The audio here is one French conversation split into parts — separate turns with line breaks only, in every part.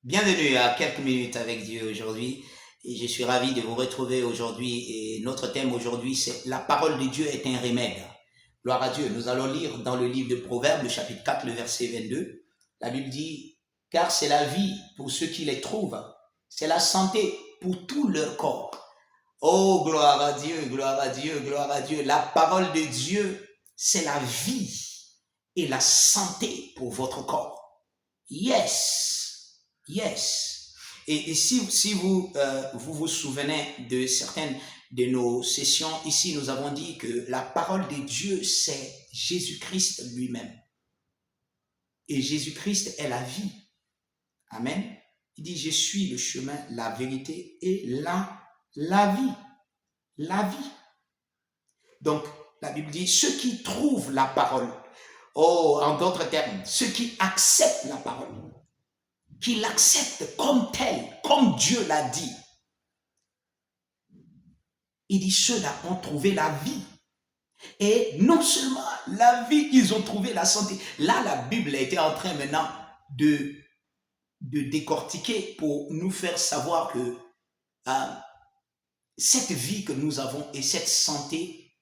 Bienvenue à quelques minutes avec Dieu aujourd'hui. Et je suis ravi de vous retrouver aujourd'hui. Et notre thème aujourd'hui, c'est la parole de Dieu est un remède. Gloire à Dieu. Nous allons lire dans le livre de Proverbes, le chapitre 4, le verset 22. La Bible dit, car c'est la vie pour ceux qui les trouvent. C'est la santé pour tout leur corps. Oh, gloire à Dieu, gloire à Dieu, gloire à Dieu. La parole de Dieu, c'est la vie et la santé pour votre corps. Yes, yes. Et si vous vous souvenez de certaines de nos sessions, ici nous avons dit que la parole de Dieu, c'est Jésus-Christ lui-même. Et Jésus-Christ est la vie. Amen. Il dit, je suis le chemin, la vérité et la vie. La vie. Donc, la Bible dit, ceux qui trouvent la parole, en d'autres termes, ceux qui acceptent la parole, qui l'acceptent comme telle, comme Dieu l'a dit. Il dit, ceux-là ont trouvé la vie. Et non seulement la vie, ils ont trouvé la santé. Là, la Bible était en train maintenant de décortiquer pour nous faire savoir que cette vie que nous avons et cette santé,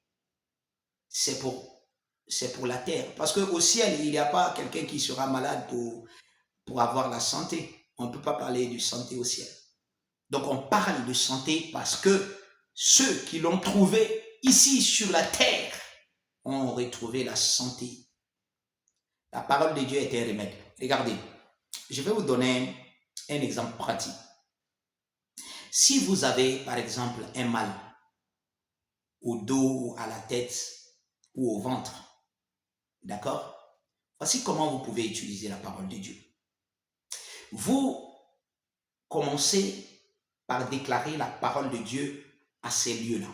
c'est pour la terre. Parce qu'au ciel, il n'y a pas quelqu'un qui sera malade pour avoir la santé. On ne peut pas parler de santé au ciel. Donc on parle de santé parce que ceux qui l'ont trouvé ici sur la terre ont retrouvé la santé. La parole de Dieu est un remède. Regardez, je vais vous donner un exemple pratique. Si vous avez par exemple un mal au dos, ou à la tête ou au ventre, d'accord? Voici comment vous pouvez utiliser la parole de Dieu. Vous commencez par déclarer la parole de Dieu à ces lieux-là.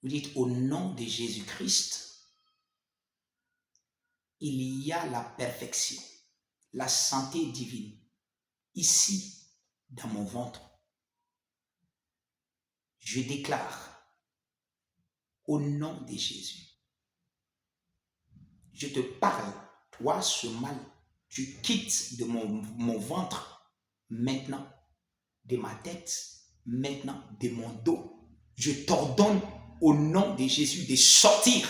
Vous dites, au nom de Jésus-Christ, il y a la perfection, la santé divine, ici, dans mon ventre. Je déclare, au nom de Jésus, je te parle, toi, ce mal, tu quittes de mon ventre maintenant, de ma tête, maintenant, de mon dos. Je t'ordonne au nom de Jésus de sortir.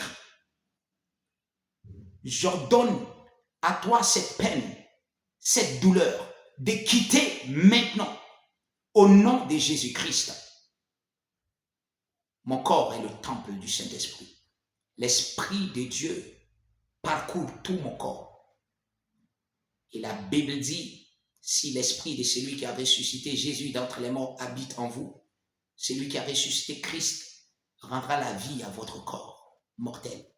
J'ordonne à toi cette peine, cette douleur, de quitter maintenant, au nom de Jésus-Christ. Mon corps est le temple du Saint-Esprit. L'Esprit de Dieu parcourt tout mon corps. Et la Bible dit, si l'Esprit de celui qui a ressuscité Jésus d'entre les morts habite en vous, celui qui a ressuscité Christ rendra la vie à votre corps mortel.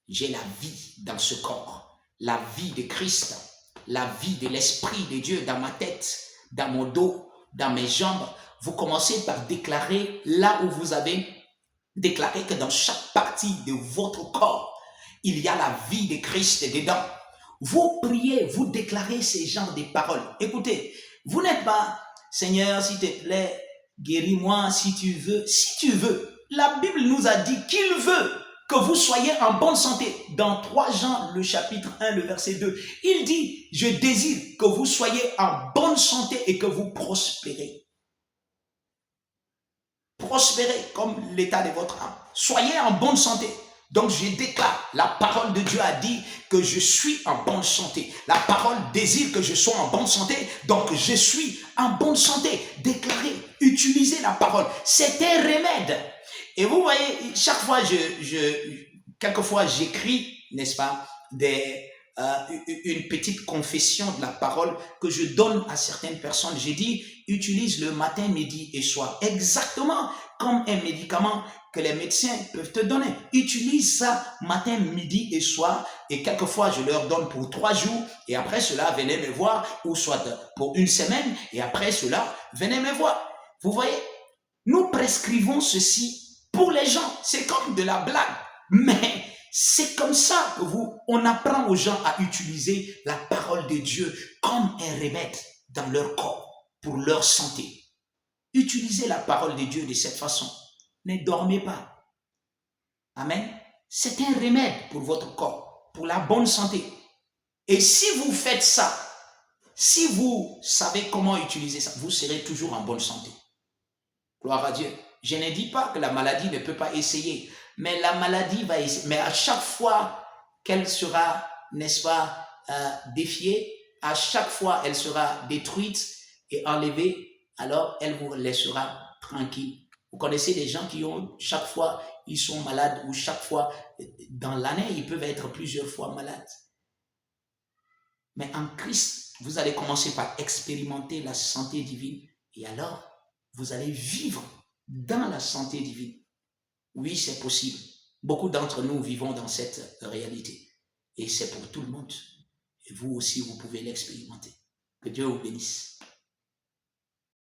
J'ai la vie dans ce corps, la vie de Christ, la vie de l'Esprit de Dieu dans ma tête, dans mon dos, dans mes jambes. Vous commencez par déclarer là où vous avez déclaré que dans chaque partie de votre corps, il y a la vie de Christ dedans. Vous priez, vous déclarez ces genres de paroles. Écoutez, vous n'êtes pas, Seigneur, s'il te plaît, guéris-moi si tu veux. Si tu veux, la Bible nous a dit qu'il veut que vous soyez en bonne santé. Dans 3 Jean, le chapitre 1, le verset 2, il dit, je désire que vous soyez en bonne santé et que vous prospérez. Prospérez comme l'état de votre âme. Soyez en bonne santé. Donc je déclare, la parole de Dieu a dit que je suis en bonne santé. La parole désire que je sois en bonne santé, donc je suis en bonne santé. Déclarez, utilisez la parole. C'est un remède. Et vous voyez, chaque fois, quelquefois j'écris, n'est-ce pas, une petite confession de la parole que je donne à certaines personnes. J'ai dit, utilise le matin, midi et soir. Exactement comme un médicament que les médecins peuvent te donner. Utilise ça matin, midi et soir. Et quelquefois, je leur donne pour 3 jours. Et après cela, venez me voir. Ou soit pour 1 semaine. Et après cela, venez me voir. Vous voyez, nous prescrivons ceci pour les gens. C'est comme de la blague. Mais c'est comme ça que on apprend aux gens à utiliser la parole de Dieu comme un remède dans leur corps, pour leur santé. Utilisez la parole de Dieu de cette façon. Ne dormez pas. Amen. C'est un remède pour votre corps, pour la bonne santé. Et si vous faites ça, Si vous savez comment utiliser ça, vous serez toujours en bonne santé. Gloire à Dieu. Je ne dis pas que la maladie ne peut pas essayer, mais la maladie va essayer. Mais à chaque fois qu'elle sera, n'est-ce pas, défiée, à chaque fois elle sera détruite et enlevée, alors elle vous laissera tranquille. Vous connaissez des gens qui ont, chaque fois, ils sont malades ou chaque fois, dans l'année, ils peuvent être plusieurs fois malades. Mais en Christ, vous allez commencer par expérimenter la santé divine et alors, vous allez vivre dans la santé divine. Oui, c'est possible. Beaucoup d'entre nous vivons dans cette réalité. Et c'est pour tout le monde. Et vous aussi, vous pouvez l'expérimenter. Que Dieu vous bénisse.